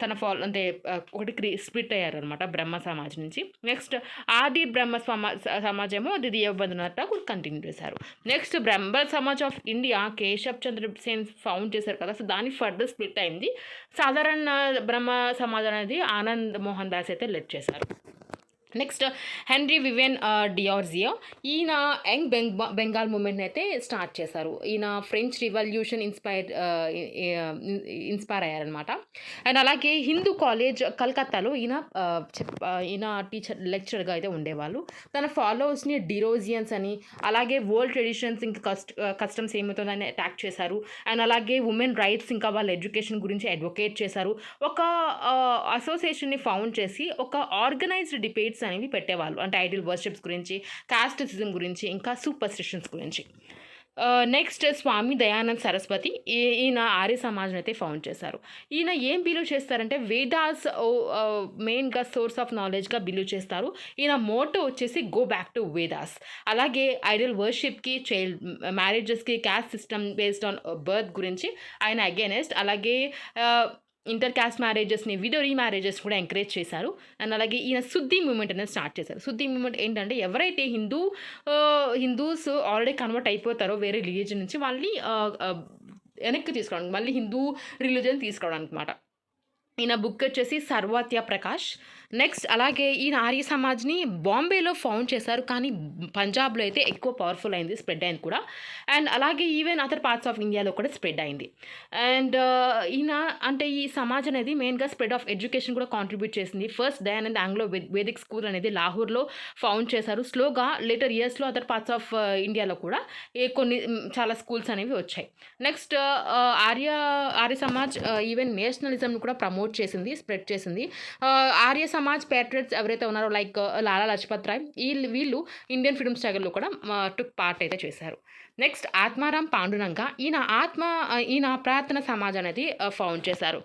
[SPEAKER 1] తన ఒకటి స్ప్లిట్ అయ్యారనమాట బ్రహ్మ సమాజ్ నుంచి. నెక్స్ట్ ఆది బ్రహ్మ సమాజ్ ఏమో దియోబంద్రనాథ్ ఠాగూర్ కంటిన్యూ చేశారు. Next Brahma Samaj of India Keshav Chandrasen found చేశారు కదా. సో దాని ఫర్దర్ స్ప్లిట్ అయింది. సాధారణ బ్రహ్మ సమాజ్ అనేది ఆనంద్ మోహన్ దాస్ అయితే లెడ్ చేశారు. నెక్స్ట్ హెన్రీ వివియన్ డియార్జియో, ఈయన యంగ్ బెంగాల్ మూమెంట్ని అయితే స్టార్ట్ చేశారు. ఈయన ఫ్రెంచ్ రివల్యూషన్ ఇన్స్పైర్ అయ్యారనమాట. అండ్ అలాగే హిందూ కాలేజ్ కలకత్తాలో ఈయన లెక్చరర్గా అయితే ఉండేవాళ్ళు. తన ఫాలోవర్స్ని డిరోజియన్స్ అని, అలాగే వరల్డ్ ట్రెడిషన్స్ ఇంకా కస్టమ్స్ ఏమవుతుందని అటాక్ చేశారు. అండ్ అలాగే ఉమెన్ రైట్స్ ఇంకా వాళ్ళ ఎడ్యుకేషన్ గురించి అడ్వకేట్ చేశారు. ఒక అసోసియేషన్ని ఫౌండ్ చేసి ఒక ఆర్గనైజ్డ్ డిబేట్స్ అనేవి పెట్టేవాళ్ళు. అంటే ఐడియల్ వర్షిప్స్ గురించి, కాస్టిసిజం గురించి, ఇంకా సూపర్స్టిషన్స్ గురించి. నెక్స్ట్ స్వామి దయానంద్ సరస్వతి, ఈయన ఆర్య సమాజ్ని అయితే ఫౌండ్ చేశారు. ఈయన ఏం బిలీవ్ చేస్తారంటే వేదాస్ మెయిన్గా సోర్స్ ఆఫ్ నాలెడ్జ్గా బిలీవ్ చేస్తారు. ఈయన మోటో వచ్చేసి గో బ్యాక్ టు వేదాస్. అలాగే ఐడియల్ వర్షిప్కి, చైల్డ్ మ్యారేజెస్కి, caste system based on birth గురించి ఆయన అగైనెస్ట్. అలాగే ఇంటర్ క్యాస్ట్ మ్యారేజెస్ని, విడో రీమ్యారేజెస్ కూడా ఎంకరేజ్ చేశారు. అండ్ అలాగే ఈయన శుద్ధి మూమెంట్ అనేది స్టార్ట్ చేశారు. శుద్ధి మూమెంట్ ఏంటంటే ఎవరైతే హిందూస్ ఆల్రెడీ కన్వర్ట్ అయిపోతారో వేరే రిలీజన్ నుంచి వాళ్ళని వెనక్కి తీసుకోవడానికి, మళ్ళీ హిందూ రిలీజన్ తీసుకోవడానికి అనమాట. ఈయన బుక్ వచ్చేసి సర్వత్య ప్రకాష్. నెక్స్ట్ అలాగే ఈయన ఆర్య సమాజ్ని బాంబేలో ఫౌండ్ చేశారు, కానీ పంజాబ్లో అయితే ఎక్కువ పవర్ఫుల్ అయింది, స్ప్రెడ్ అయింది కూడా. అండ్ అలాగే ఈవెన్ అదర్ పార్ట్స్ ఆఫ్ ఇండియాలో కూడా స్ప్రెడ్ అయింది. అండ్ ఈయన అంటే ఈ సమాజ్ అనేది మెయిన్గా స్ప్రెడ్ ఆఫ్ ఎడ్యుకేషన్ కూడా కాంట్రిబ్యూట్ చేసింది. First Dayanand Anglo Vedic school అనేది లాహోర్లో ఫౌండ్ చేశారు. స్లోగా లేటర్ ఇయర్స్లో అదర్ పార్ట్స్ ఆఫ్ ఇండియాలో కూడా చాలా స్కూల్స్ అనేవి వచ్చాయి. నెక్స్ట్ ఆర్య సమాజ్ ఈవెన్ నేషనలిజంని కూడా ప్రమోట్ చేసింది, స్ప్రెడ్ చేసింది. ఆర్య సమాజ్ పేట్రియట్స్ ఎవరైతే ఉన్నారో లైక్ లాలా లజపత్ రాయ్, వీళ్ళు ఇండియన్ ఫ్రీడమ్ స్ట్రగల్లో కూడా పార్ట్ అయితే చేశారు. నెక్స్ట్ ఆత్మారాం పాండురంగ, ఈయన ప్రార్థన సమాజ్ అనేది ఫౌండ్ చేశారు.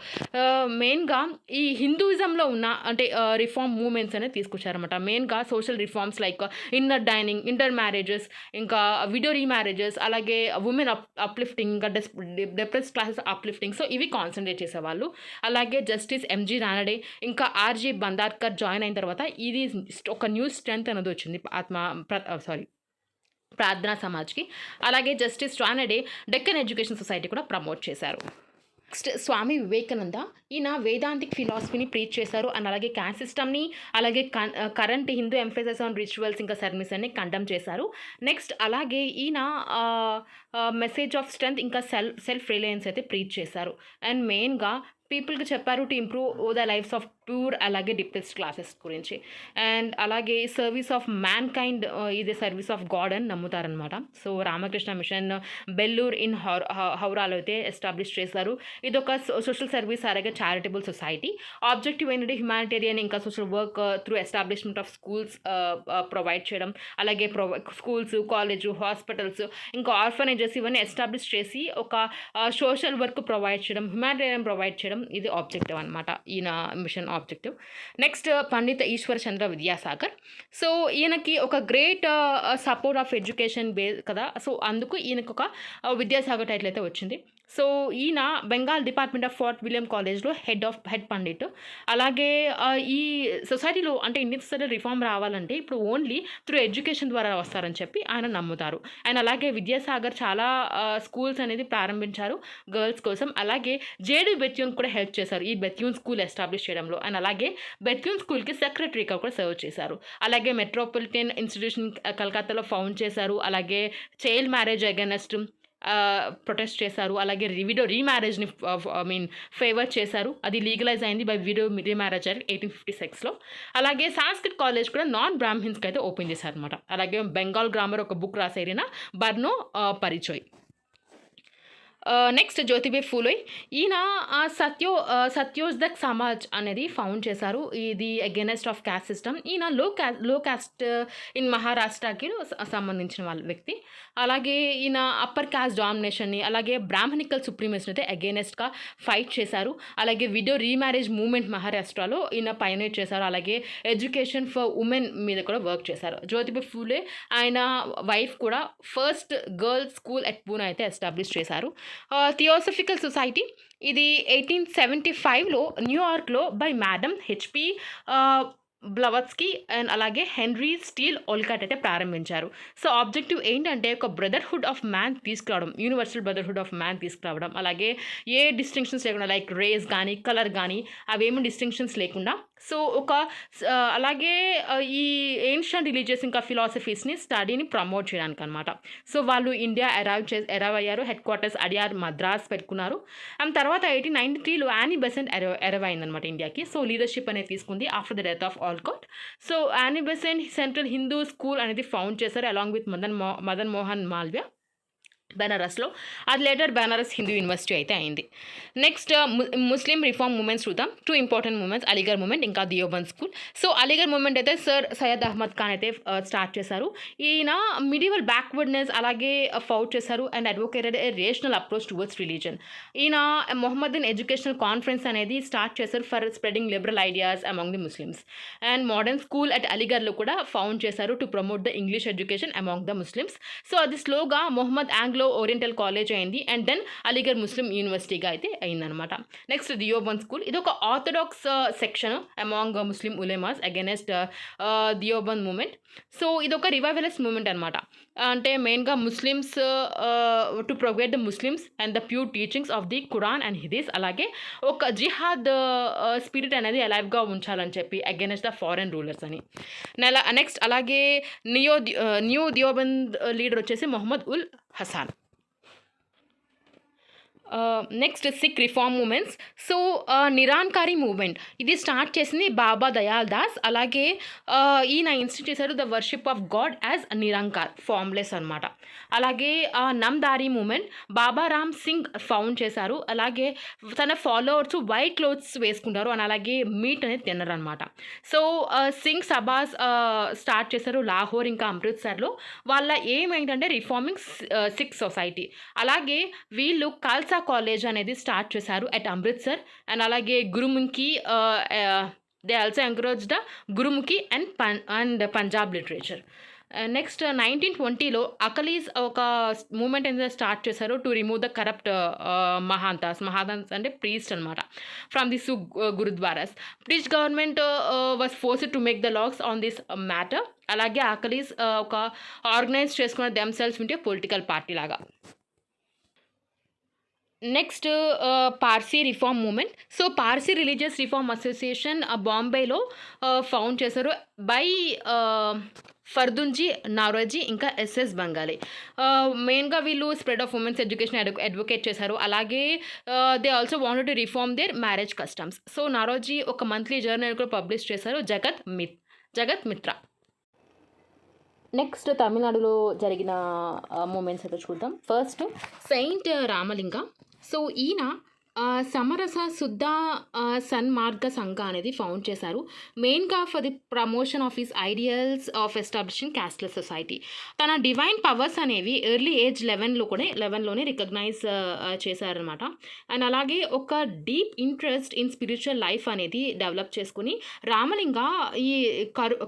[SPEAKER 1] మెయిన్గా ఈ హిందూయిజంలో ఉన్న అంటే రిఫార్మ్ మూమెంట్స్ అనేది తీసుకొచ్చారన్నమాట. మెయిన్గా social reforms like inner dining, inter marriages, ఇంకా విడో రీమ్యారేజెస్, అలాగే ఉమెన్ అప్లిఫ్టింగ్, ఇంకా డిప్రెస్డ్ క్లాసెస్ అప్లిఫ్టింగ్. సో ఇవి కాన్సన్ట్రేట్ చేసేవాళ్ళు. అలాగే జస్టిస్ ఎంజీ రానడే ఇంకా ఆర్జీ బందార్కర్ జాయిన్ అయిన తర్వాత ఇది ఒక న్యూ స్ట్రెంత్ అనేది వచ్చింది ప్రార్థనా సమాజ్కి. అలాగే justice Ranade Deccan education society కూడా ప్రమోట్ చేశారు. నెక్స్ట్ స్వామి వివేకానంద, ఈయన వేదాంతిక్ ఫిలాసఫీని ప్రీచ్ చేశారు అండ్ అలాగే క్యాస్ట్ సిస్టమ్ని, అలాగే current Hindu emphasis on rituals ఇంకా సర్వీస్ అని కండమ్ చేశారు. నెక్స్ట్ అలాగే ఈయన మెసేజ్ ఆఫ్ స్ట్రెంత్ ఇంకా సెల్ఫ్ రిలయన్స్ అయితే ప్రీచ్ చేశారు. అండ్ మెయిన్గా పీపుల్కి చెప్పారు to improve the lives of pure అలాగే డిప్రెస్డ్ క్లాసెస్ గురించి. అండ్ అలాగే సర్వీస్ ఆఫ్ మ్యాన్ కైండ్ ఇది సర్వీస్ ఆఫ్ గాడ్ అని నమ్ముతారనమాట. సో రామకృష్ణ మిషన్ బెల్లూర్ ఇన్ హౌరాలో అయితే ఎస్టాబ్లిష్ చేశారు. ఇది ఒక సోషల్ సర్వీస్ అలాగే చారిటబుల్ సొసైటీ. ఆబ్జెక్టివ్ ఏంటంటే హ్యుమానిటేరియన్ ఇంకా social work through establishment of schools provide చేయడం, అలాగే స్కూల్స్, కాలేజ్, హాస్పిటల్స్ ఇంకా ఆర్ఫనేజెస్ ఇవన్నీ ఎస్టాబ్లిష్ చేసి ఒక సోషల్ వర్క్ ప్రొవైడ్ చేయడం, హ్యుమానిటేరియన్ ప్రొవైడ్ చేయడం ఇది ఆబ్జెక్టివ్ అనమాట, ఈయన మిషన్ ఆబ్జెక్టివ్. నెక్స్ట్ పండిత ఈశ్వర్ చంద్ర విద్యాసాగర్. సో ఈయనకి ఒక గ్రేట్ సపోర్ట్ ఆఫ్ ఎడ్యుకేషన్ కదా, సో అందుకు ఈయనకు ఒక విద్యాసాగర్ టైటిల్ అయితే వచ్చింది. సో ఈయన Bengal department of fort William కాలేజ్లో హెడ్ పండిట్. అలాగే ఈ సొసైటీలో అంటే ఇండియన్ సొసైటీలో రిఫార్మ్ రావాలంటే ఇప్పుడు ఓన్లీ త్రూ ఎడ్యుకేషన్ ద్వారా వస్తారని చెప్పి ఆయన నమ్ముతారు. అండ్ అలాగే విద్యాసాగర్ చాలా స్కూల్స్ అనేది ప్రారంభించారు గర్ల్స్ కోసం. అలాగే జేడి బెత్యూన్ కూడా హెల్ప్ చేశారు ఈ బెత్యూన్ స్కూల్ ఎస్టాబ్లిష్ చేయడంలో. అండ్ అలాగే బెత్యూన్ స్కూల్కి సెక్రటరీగా కూడా సర్వ్ చేశారు. అలాగే మెట్రోపాలిటన్ ఇన్స్టిట్యూషన్ కలకత్తాలో ఫౌండ్ చేశారు. అలాగే చైల్డ్ మ్యారేజ్ అగెనెస్ట్ ప్రొటెస్ట్ చేశారు. అలాగే విడో రీమ్యారేజ్ని ఫేవర్ చేశారు. అది లీగలైజ్ అయింది బై విడో రీమ్యారేజ్ యాక్ట్ 1856లో. అలాగే సాంస్క్రిట్ కాలేజ్ కూడా నాన్ బ్రాహ్మిన్స్కి అయితే ఓపెన్ చేశారు అనమాట. అలాగే బెంగాల్ గ్రామర్ ఒక బుక్ రాసేరిన బర్నో పరిచయ్. నెక్స్ట్ జ్యోతిబా ఫూలే, ఈయన సత్యోదక్ సమాజ్ అనేది ఫౌండ్ చేశారు. ఇది అగెనెస్ట్ ఆఫ్ క్యాస్ట్ సిస్టమ్. ఈయన లో క్యాస్ట్ ఇన్ మహారాష్ట్రకి సంబంధించిన వాళ్ళ వ్యక్తి. అలాగే ఈయన అప్పర్ క్యాస్ట్ డామినేషన్ని అలాగే బ్రాహ్మణికల్ సుప్రీమసీని అయితే అగెనెస్ట్గా ఫైట్ చేశారు. అలాగే విడో రీమ్యారేజ్ మూవ్మెంట్ మహారాష్ట్రలో ఈయన పైనేట్ చేశారు. అలాగే ఎడ్యుకేషన్ ఫర్ ఉమెన్ మీద కూడా వర్క్ చేశారు. జ్యోతిబా ఫూలే ఆయన వైఫ్ కూడా first girls school at Poona అయితే ఎస్టాబ్లిష్ చేశారు. థియోసఫికల్ సొసైటీ ఇది 1875లో న్యూయార్క్లో బై మేడం హెచ్పి బ్లవత్స్కీ అండ్ అలాగే హెన్రీ స్టీల్ ఓల్కట్ అయితే ప్రారంభించారు. సో ఆబ్జెక్టివ్ ఏంటంటే ఒక బ్రదర్హుడ్ ఆఫ్ మ్యాన్ తీసుకురావడం, యూనివర్సల్ బ్రదర్హుడ్ ఆఫ్ మ్యాన్ తీసుకురావడం. అలాగే ఏ డిస్టింక్షన్స్ లేకుండా లైక్ రేస్ కానీ కలర్ కానీ అవేమీ డిస్టింక్షన్స్ లేకుండా. సో అలాగే ఈ ఏన్షియంట్ రిలీజియస్ ఇంకా ఫిలాసఫీస్ని స్టడీని ప్రమోట్ చేయడానికి అనమాట. సో వాళ్ళు ఇండియా అరైవ్ అయ్యారు. హెడ్ క్వార్టర్స్ అడియార్ మద్రాస్ పెట్టుకున్నారు. అండ్ తర్వాత 1893లో యానీ బెసెంట్ అరైవ్ అయిందనమాట ఇండియాకి. సో లీడర్షిప్ అనేది తీసుకుంది after the death of Olcott. So Annie Besant central Hindu school అనేది ఫౌండ్ చేశారు అలాంగ్ విత్ మదన్ మోహన్ మాల్వ్య బెనారస్లో. అది లేటర్ బెనారస్ హిందూ యూనివర్సిటీ అయితే అయింది. నెక్స్ట్ ముస్లిం రిఫార్మ్ మూమెంట్స్ చూద్దాం. 2 ఇంపార్టెంట్ మూమెంట్స్, అలీగర్ మూమెంట్ ఇంకా Deoband school. So Aligarh movement అయితే సర్ సయ్యద్ అహ్మద్ ఖాన్ అయితే స్టార్ట్ చేశారు. ఈయన మిడివల్ బ్యాక్వర్డ్నెస్ అలాగే ఫౌట్ చేశారు and advocated a rational approach towards religion. ఈయన మొహమ్మదన్ ఎడ్యుకేషనల్ కాన్ఫరెన్స్ అనేది స్టార్ట్ చేశారు for spreading liberal ideas among the Muslims. And modern school at అలీగర్లో కూడా ఫౌండ్ చేశారు to promote the English education among the Muslims. So అది స్లోగా మొహమ్మద్ ఓరియంటల్ కాలేజ్ అయింది అండ్ దెన్ అలీగర్ ముస్లిం యూనివర్సిటీగా అయితే అయిందనమాట. నెక్స్ట్ దియోబంద్ స్కూల్ ఇది ఒక orthodox section among Muslim ulemas against Deoband movement. So ఇది ఒక రివైవలిస్ట్ మూమెంట్ అనమాట. అంటే మెయిన్గా Muslims to provide the Muslims and the pure teachings of the Quran and Hadis. అలాగే ఒక జిహాద్ స్పిరిట్ అనేది అలైవ్గా ఉంచాలని చెప్పి అగెనెస్ట్ ద ఫారెన్ రూలర్స్ అని. నెక్స్ట్ అలాగే న్యూ దియోబంద్ లీడర్ వచ్చేసి Mohammad ul Hasan. Next Sikh reform movements. So Nirankari movement ఇది స్టార్ట్ చేసింది బాబా దయాల్ దాస్. అలాగే ఈయన ఇన్స్టిట్యూట్ చేశారు the worship of God as Nirankar formless అనమాట. అలాగే నమ్దారీ మూమెంట్ బాబా రామ్ సింగ్ ఫౌండ్ చేశారు. అలాగే తన ఫాలోవర్స్ వైట్ క్లోత్స్ వేసుకుంటారు అని అలాగే మీట్ అనేది తినరు అనమాట. సో సింగ్ సభాస్ స్టార్ట్ చేశారు లాహోర్ ఇంకా అమృత్సర్లో. వాళ్ళ ఏం ఏంటంటే రిఫార్మింగ్ సిక్ సొసైటీ. అలాగే వీళ్ళు ఖాల్సా కాలేజ్ అనేది స్టార్ట్ చేశారు అట్ అమృత్సర్. అండ్ అలాగే Gurmukhi they also encourage the Gurmukhi and Punjab literature. Next 1920లో అకలీస్ ఒక మూమెంట్ అనేది స్టార్ట్ చేశారు to remove the corrupt mahantas అంటే ప్రీస్ట్ అనమాట from the gurdwaras. British government was forced to make the laws on this matter. అలాగే అకలీస్ ఒక ఆర్గనైజ్ చేసుకున్న దెమ్సెల్స్ ఉంటే పొలిటికల్ పార్టీ లాగా. Next Parsi reform movement. So Parsi religious reform association బాంబేలో ఫౌండ్ చేశారు బై ఫర్దుంజీ నారోజీ ఇంకా ఎస్ఎస్ బంగాలీ. మెయిన్గా వీళ్ళు spread of women's education advocate చేశారు. అలాగే they also wanted to reform their marriage customs. So Naoroji ఒక మంత్లీ జర్నల్ కూడా పబ్లిష్ చేశారు, జగత్ మిత్ర. నెక్స్ట్ తమిళనాడులో జరిగిన మూమెంట్స్ అయితే చూద్దాం. First Saint Ramalinga. సో ఈయన సమరస శుద్ధ సన్మార్గ సంఘ అనేది ఫౌండ్ చేశారు, మెయిన్గా for the promotion of his ideals of establishing casteless society. తన డివైన్ పవర్స్ అనేవి ఎర్లీ ఏజ్ 11లోనే రికగ్నైజ్ చేశారనమాట. అండ్ అలాగే ఒక deep interest in spiritual life అనేది డెవలప్ చేసుకుని రామలింగ ఈ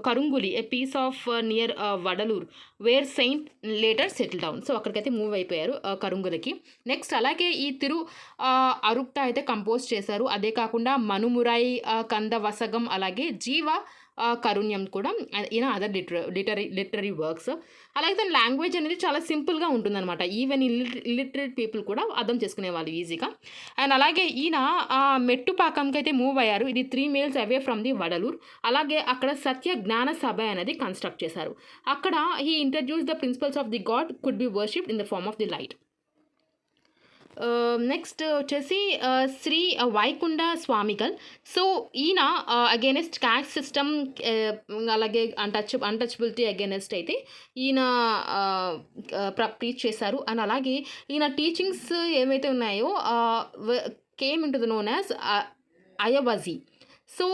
[SPEAKER 1] Karunguli a piece of near Vadalur where saint later settle down. So అక్కడికైతే మూవ్ అయిపోయారు కరుంగులకి. నెక్స్ట్ అలాగే ఈ అరుక్తా అయితే కంపోజ్ చేశారు. అదే కాకుండా మనుమురై, కందవసగం, అలాగే జీవ కరుణ్యం కూడా ఈయన అదర్ లిటరీ వర్క్స్. అలాగే తన లాంగ్వేజ్ అనేది చాలా సింపుల్గా ఉంటుందన్నమాట. ఈవెన్ ఇల్లిటరేట్ పీపుల్ కూడా అర్థం చేసుకునేవాళ్ళు ఈజీగా. అండ్ అలాగే ఈయన మెట్టుపాకంకి అయితే మూవ్ అయ్యారు. ఇది 3 miles away from the Vadalur. అలాగే అక్కడ సత్య జ్ఞాన సభ అనేది కన్స్ట్రక్ట్ చేశారు. అక్కడ he introduce the principles of the god could be worshipped in the form of the light. Next వచ్చేసి శ్రీ వైకుంఠ స్వామిగల్. సో ఈయన అగేనెస్ట్ క్యాస్ట్ సిస్టమ్ అలాగే అన్టచబిలిటీ అగేనెస్ట్ అయితే ఈయన ప్రీచ్ చేశారు. అండ్ అలాగే ఈయన టీచింగ్స్ ఏవైతే ఉన్నాయో came into the known as Ayyavazhi. So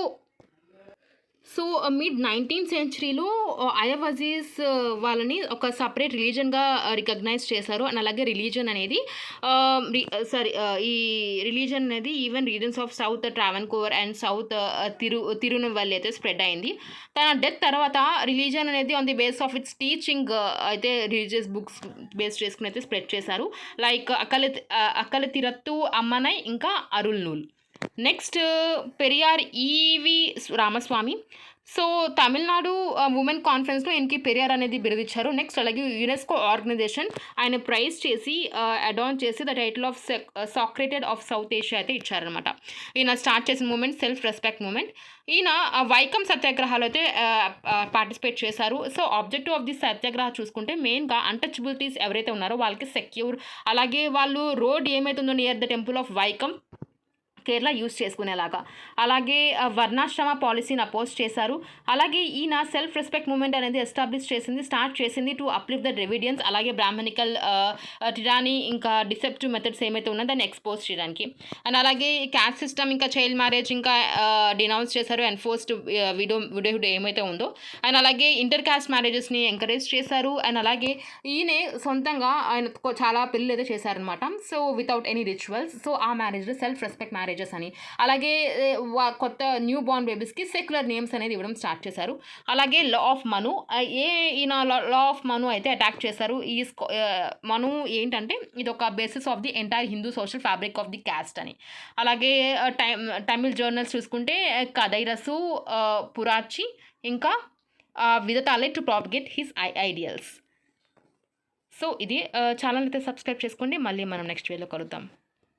[SPEAKER 1] mid 19th centuryలో అయవజీస్ వాళ్ళని ఒక సపరేట్ రిలీజన్గా రికగ్నైజ్ చేశారు. అండ్ అలాగే రిలీజన్ అనేది ఈ రిలీజన్ అనేది even regions of south Travancore and south Tirunelveli అయితే స్ప్రెడ్ అయింది. తన డెత్ తర్వాత రిలీజన్ అనేది on the base of its teaching అయితే రిలీజియస్ బుక్స్ బేస్ చేసుకుని అయితే స్ప్రెడ్ చేశారు, లైక్ అక్కల తిరత్తు, అమ్మనై, ఇంకా అరుల్నూల్. నెక్స్ట్ పెరియార్ ఈవి రామస్వామి. సో తమిళనాడు ఉమెన్ కాన్ఫరెన్స్లో ఈయనకి పెరియార్ అనేది బిరుదిచ్చారు. నెక్స్ట్ అలాగే యునెస్కో ఆర్గనైజేషన్ ఆయన ప్రైజ్ చేసి అడాన్ చేసి the title of Socrates of South Asia అయితే ఇచ్చారనమాట. ఈయన స్టార్ట్ చేసిన మూమెంట్ సెల్ఫ్ రెస్పెక్ట్ మూమెంట్. ఈయన వైకం సత్యాగ్రహాలు అయితే పార్టిసిపేట్ చేశారు. సో ఆబ్జెక్టివ్ ఆఫ్ ది సత్యాగ్రహ చూసుకుంటే మెయిన్గా అన్టచబిలిటీస్ ఎవరైతే ఉన్నారో వాళ్ళకి సెక్యూర్, అలాగే వాళ్ళు రోడ్ ఏమైతుందో near the temple of Vaikom Kerala use చేసుకునేలాగా, అలాగే వర్ణాశ్రమ పాలసీని అపోజ్ చేశారు. అలాగే ఈయన సెల్ఫ్ రెస్పెక్ట్ మూమెంట్ అనేది స్టార్ట్ చేసింది టు అప్లిఫ్ట్ ద డ్రెవిడియన్స్, అలాగే బ్రాహ్మణికల్ టిరానీ ఇంకా డిసెప్టివ్ మెథడ్స్ ఏమైతే ఉన్నాయో దాన్ని ఎక్స్పోజ్ చేయడానికి. అండ్ అలాగే క్యాస్ట్ సిస్టమ్ ఇంకా చైల్డ్ మ్యారేజ్ ఇంకా డినౌన్స్ చేశారు, ఎన్ఫోర్స్డ్ విడోహుడ్ ఏమైతే ఉందో. అండ్ అలాగే ఇంటర్ క్యాస్ట్ మ్యారేజెస్ని ఎంకరేజ్ చేశారు. అండ్ అలాగే ఈయనే సొంతంగా ఆయన చాలా పెళ్ళి అయితే చేశారనమాట. So without any rituals. So ఆ మ్యారేజ్లో సెల్ఫ్ రెస్పెక్ట్ మ్యారేజ్ అని, అలాగే కొత్త న్యూ బోర్న్ బేబీస్కి సెక్యులర్ నేమ్స్ అనేది ఇవ్వడం స్టార్ట్ చేశారు. అలాగే లా ఆఫ్ మను, ఈయన లా ఆఫ్ మను అయితే అటాక్ చేశారు. ఈ మను ఏంటంటే ఇది ఒక basis of the entire Hindu social fabric of the caste అని. అలాగే తమిళ్ జర్నల్స్ చూసుకుంటే కదైరసు, పురాచి, ఇంకా Viduthalai to propagate his ideals. So ఇది ఛానల్ అయితే సబ్స్క్రైబ్ చేసుకోండి. మళ్ళీ మనం నెక్స్ట్ వీడియోలో కలుద్దాం.